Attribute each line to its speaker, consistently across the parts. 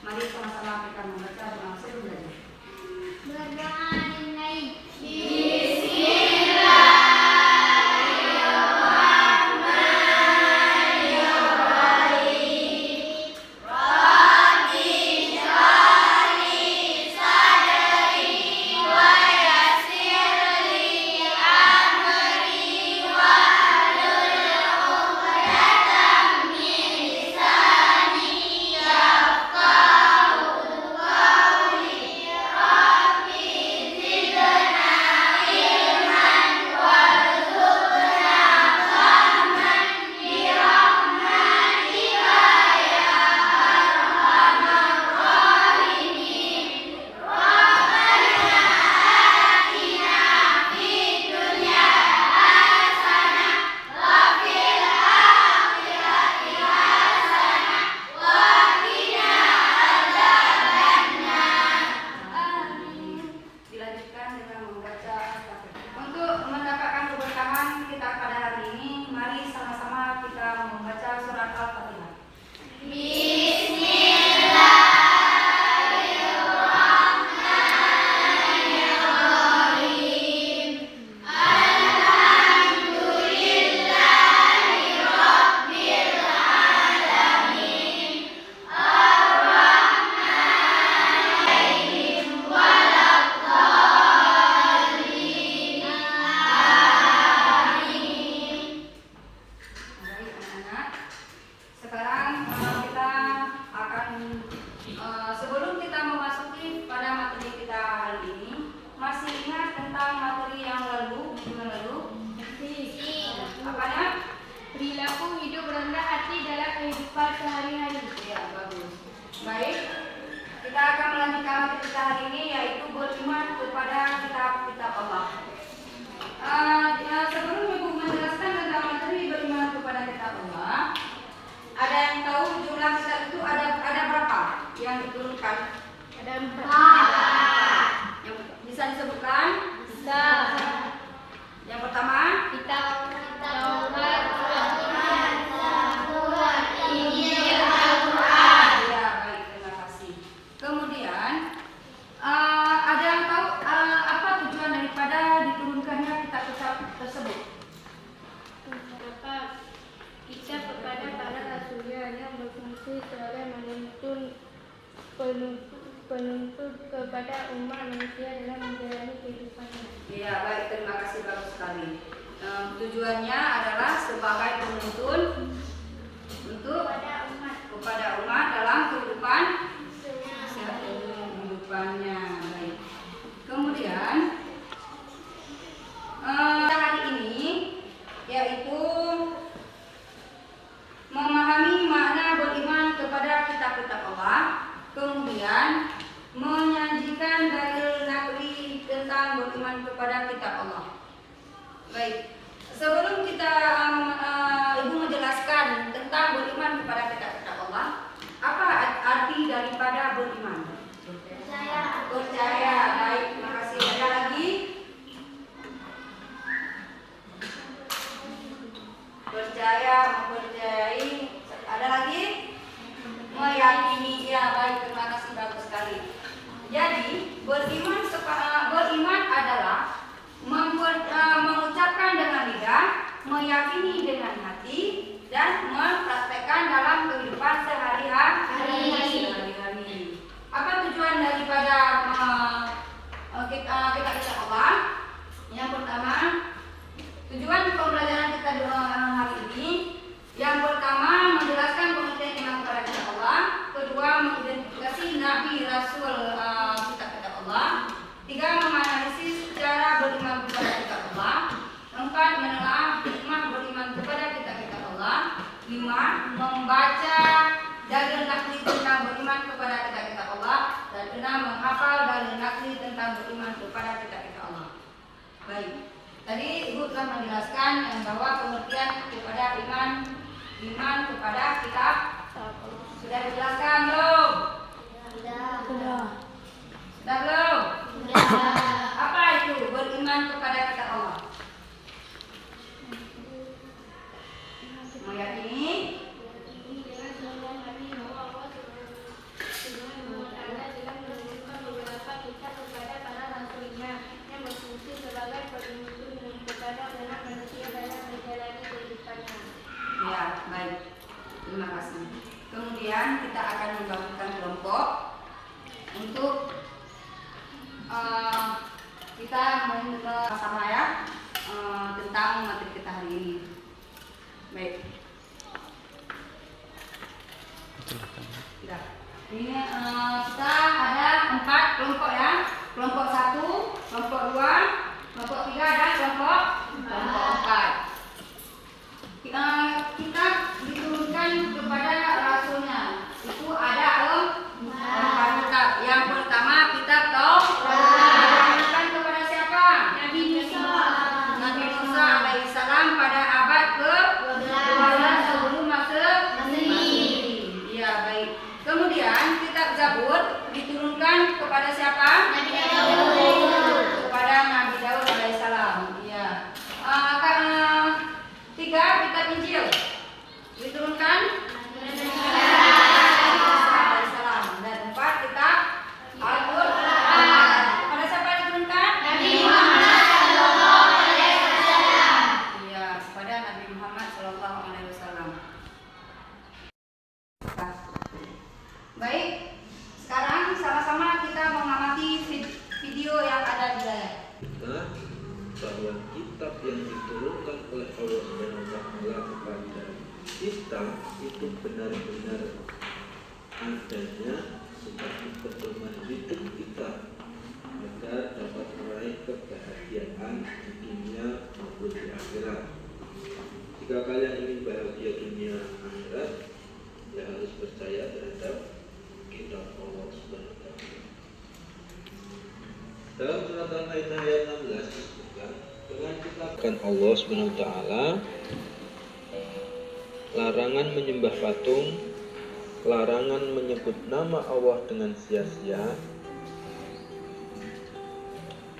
Speaker 1: Mari sama-sama kita membaca doa sebelum belajar.
Speaker 2: Berdoa dimulai.
Speaker 3: Penuntut kepada umat manusia dalam menjalani kehidupannya.
Speaker 1: Ya, baik, terima kasih, bagus sekali. Tujuannya adalah sebagai penuntun untuk kepada umat dalam kehidupannya. Baik. Kemudian hari ini yaitu memahami makna beriman kepada kitab-kitab Allah. Kemudian menyajikan dalil nakli tentang beriman kepada kitab Allah. Baik, sebelum kita Ibu menjelaskan tentang beriman kepada kitab-kitab Allah, apa arti daripada beriman? Percaya. Baik, terima kasih. Ada lagi? Percaya, mempercayai. Ada lagi? Meyakini. Ya, baik, terima kasih, bagus sekali. Jadi beriman adalah mengucapkan dengan lidah, meyakini dengan hati, dan mempraktekkan dalam kehidupan sehari-hari. Apa tujuan daripada kita Allah? Yang pertama, tujuan pembelajaran kita hari ini. Yang pertama, menjelaskan pengertian iman kepada kitab Allah. Kedua, mengidentifikasi nabi rasul kitab-kitab Allah. Tiga, menganalisis cara beriman kepada kitab Allah. Empat, menelaah hikmah beriman kepada kitab-kitab Allah. Lima, membaca dalil nakli tentang beriman kepada kitab-kitab Allah. Dan enam, menghafal dalil nakli tentang beriman kepada kitab-kitab Allah. Baik, tadi Ibu telah menjelaskan bahwa pengertian kepada iman kepada kitab sudah dijelaskan belum? Sudah belum? Apa itu beriman kepada kitab Allah? Meyakini kelompok untuk kita sama ya tentang materi kita hari ini. Baik. Ini kita ada 4 kelompok ya. Kelompok 1, kelompok 2, kelompok 3 dan kelompok 4. Kita diturunkan kepada rasulnya. Itu ada 4 kitab. Yang pertama kitab Taurat. Diturunkan kepada siapa? Nabi Musa alaihissalam pada abad ke-12 sebelum Masehi. Iya, baik. Kemudian kitab Zabur diturunkan kepada siapa? Nabi Daud. Kepada Nabi Daud alaihissalam. Iya. 3 kitab Injil diturunkan alaihissalam. Dan 4 kitab Al-Qur'an. Kepada siapa diturunkan? Nabi Muhammad sallallahu alaihi wasallam. Iya, kepada Nabi Muhammad sallallahu alaihi wasallam. Baik, sekarang sama-sama kita mengamati video yang ada di layar.
Speaker 4: Bahwa kitab yang diturunkan oleh Allah Subhanahu wa taala kepada kita itu benar-benar adanya sebagai pedoman hidup kita agar dapat meraih kebahagiaan di dunia maupun di akhirat. Jika kalian ingin bahagia dunia akhirat, ya harus percaya terhadap kitab Allah Subhanahu wa taala. Dalam surat Al-Maidah ayat 16 disebutkan dengan kitabkan Allah Subhanahu wa taala larangan menyembah patung, larangan menyebut nama Allah dengan sia-sia,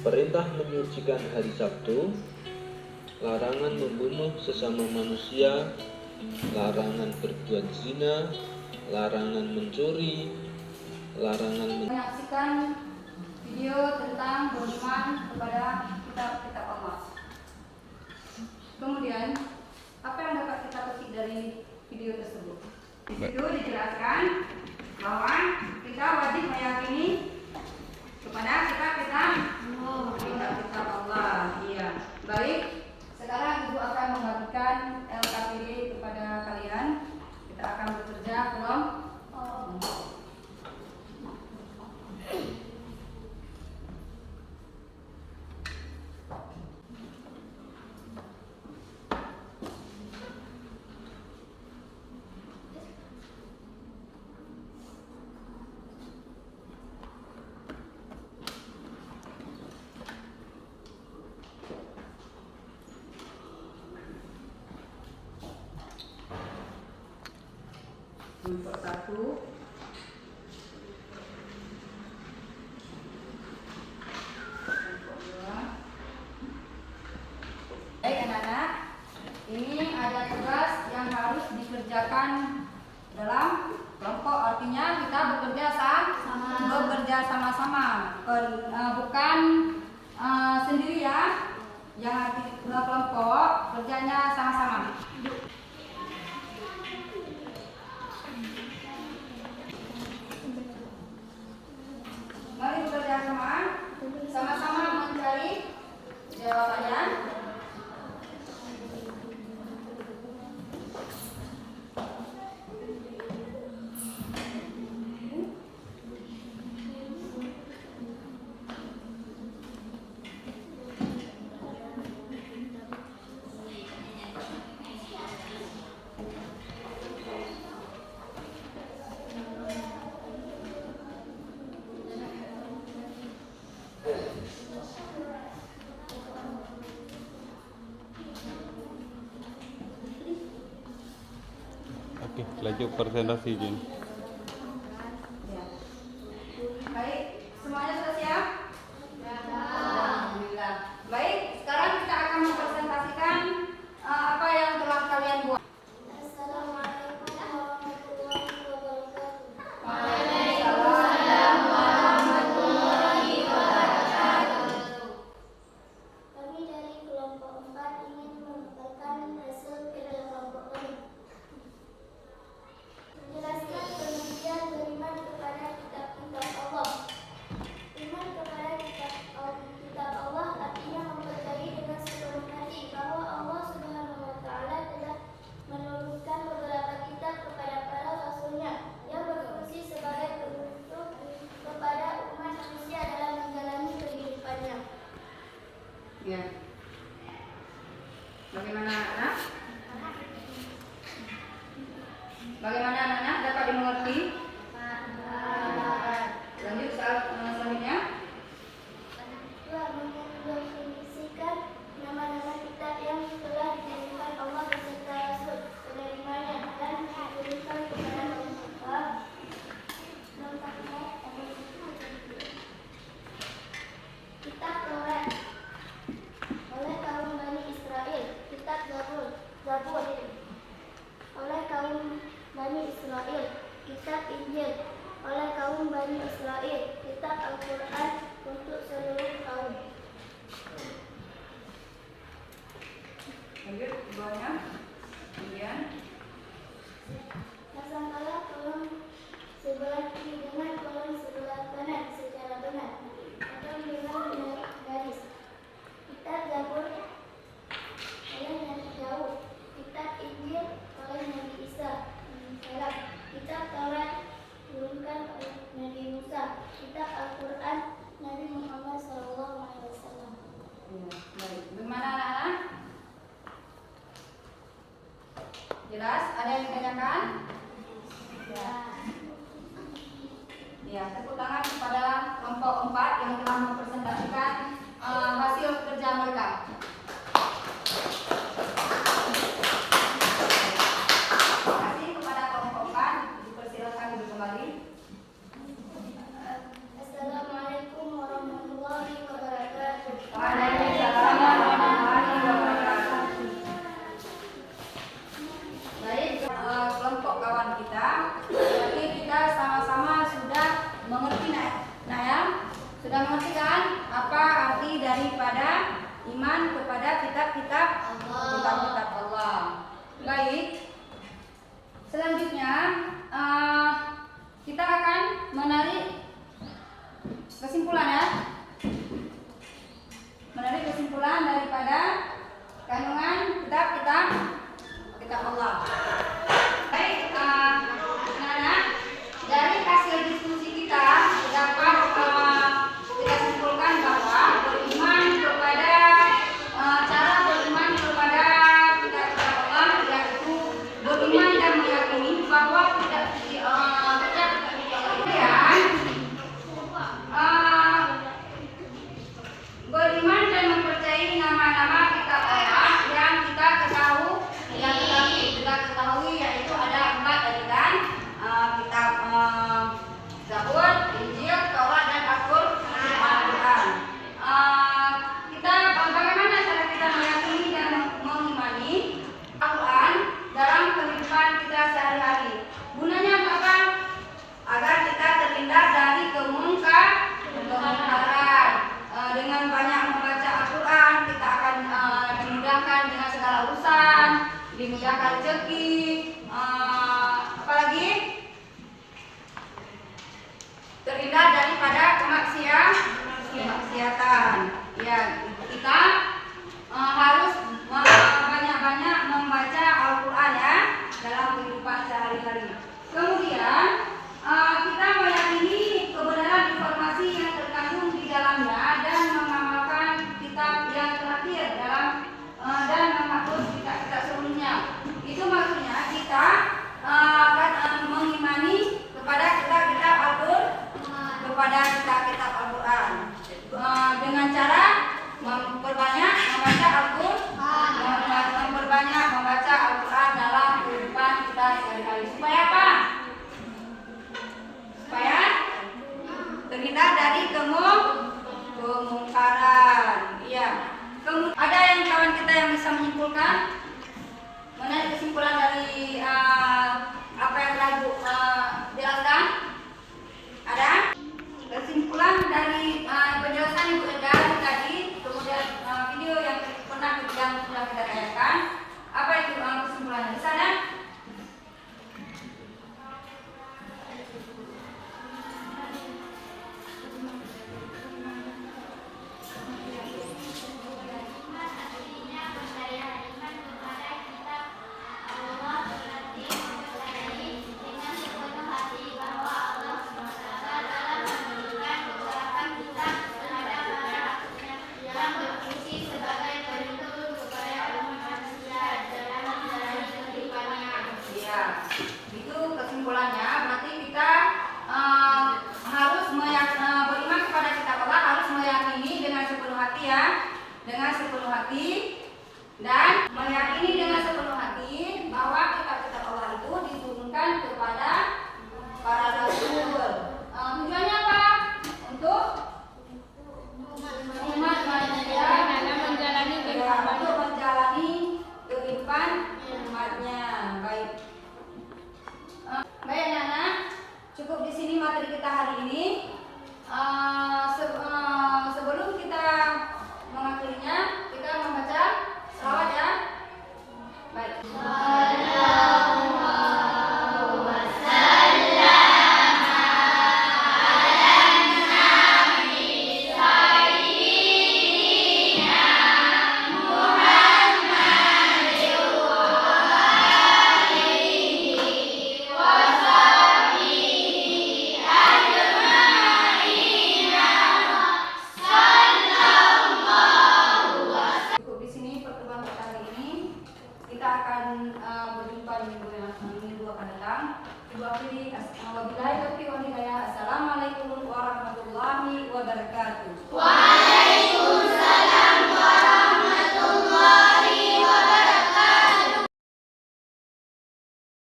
Speaker 4: perintah menyucikan hari Sabtu, larangan membunuh sesama manusia, larangan berbuat zina, larangan mencuri, larangan
Speaker 1: Menyaksikan video tentang beriman kepada kitab-kitab Allah. Kemudian, apa yang dapat kita petik dari video tersebut? Di situ dijelaskan bahwa kita wajib meyakini kepada kitab-kitab Allah. Iya. Baik, sekarang Ibu akan membagikan LKPD kepada kalian. Kita akan bekerja kelompok. Kelompok 1, kelompok 2. Baik anak-anak, ini ada tugas yang harus dikerjakan dalam kelompok. Artinya kita bekerja sama-sama, bukan sendiri ya. Yang arti kelompok kerjanya sama-sama. Mari bekerja sama-sama mencari jawabannya.
Speaker 5: Oke, lanjut presentasi Jin.
Speaker 1: Baik, semuanya sudah siap? Alhamdulillah. Baik, sekarang kita akan mempresentasikan apa yang telah kalian buat.
Speaker 2: Assalamualaikum warahmatullahi wabarakatuh.
Speaker 1: Waalaikumsalam warahmatullahi wabarakatuh.
Speaker 2: Kami dari kelompok 4 ingin memaparkan hasil kerja kelompok kami. Menjelaskan Al-Quran untuk seluruh kaum.
Speaker 1: Lanjut, bawahnya. Kemudian
Speaker 2: Pasangkanlah kolom sebelah kiri dengan kolom sebelah kanan secara benar atau dengan garis. Kitab Zabur oleh Nabi Daud, Kitab Injil oleh Nabi Isa alaihissalam, Kitab Taurat turunkan oleh Nabi Musa, Kitab Al-Quran Nabi Muhammad SAW.
Speaker 1: baik. Bagaimana anak-anak? Jelas? Ada yang ditanyakan? Ya, tepuk tangan kepada kelompok 4 yang telah mempresentasikan hasil kerja mereka. Terima kasih kepada kelompok 4. Dipersilakan duduk kembali.
Speaker 2: Assalamualaikum warahmatullahi wabarakatuh.
Speaker 1: Waalaikumsalam warahmatullahi wabarakatuh. Baik, kelompok kawan kita, berarti kita sama-sama sudah mengerti ya? Sudah mengerti kan apa arti daripada iman kepada kitab-kitab Allah. Baik. Selanjutnya kita akan menarik kesimpulan ya. Menarik kesimpulan daripada kandungan kitab-kitab Allah. Baik, anak-anak, dari hasil diskusi kita dapat kita simpulkan bahwa beriman kepada cara beriman kepada kitab-kitab Allah yaitu beriman dan meyakini bahwa kitab-kitab beriman dan mempercayai nama-nama kitab Allah yang kita ketahui yaitu ada 4 tadi kan, kitab Zabur, Injil, Taurat dan Al-Quran. Bagaimana cara kita meyakini dan mengimani Al-Quran dalam kehidupan kita sehari-hari? Gunanya apa? Agar kita terhindar dari kemungkaran. Dengan banyak membaca Al-Quran, kita akan dimudahkan dengan segala urusan, dimudahkan rezeki, apalagi terhindar daripada kemaksiatan. Ya, kita harus banyak-banyak membaca Al-Quran ya dalam kehidupan sehari-hari. Kemudian kita meyakini kebenaran informasi yang terkandung di dalamnya dan mengamalkan kitab yang terakhir dan menghapus kitab-kitab sebelumnya. Itu maksudnya kita akan mengimani kepada kitab-kitab Al-Quran dengan cara memperbanyak membaca Al-Quran dalam kehidupan kita sehari-hari. Supaya apa? Supaya terhindar dari kemungkaran. Iya. Ada yang kawan kita yang bisa menyimpulkan, menarik kesimpulan dari apa yang telah Ibu jelaskan? Ada? Kesimpulan dari penjelasan Ibu Eda tadi, kemudian video yang sudah kita tayangkan, apa itu kesimpulannya? Di sana? Itu kesimpulannya. Berarti kita harus beriman kepada kitab Allah, harus meyakini dengan sepenuh hati ya, dengan sepenuh hati, dan meyakini dengan sepenuh hati bahwa kitab-kitab Allah itu diturunkan kepada para rasul. Tujuannya apa? Untuk umat manusia menjalani kehidupan umatnya. Baik. Baik anak-anak, cukup di sini materi kita hari ini. Wabillahi taufiq wal hidayah. Assalamualaikum warahmatullahi wabarakatuh.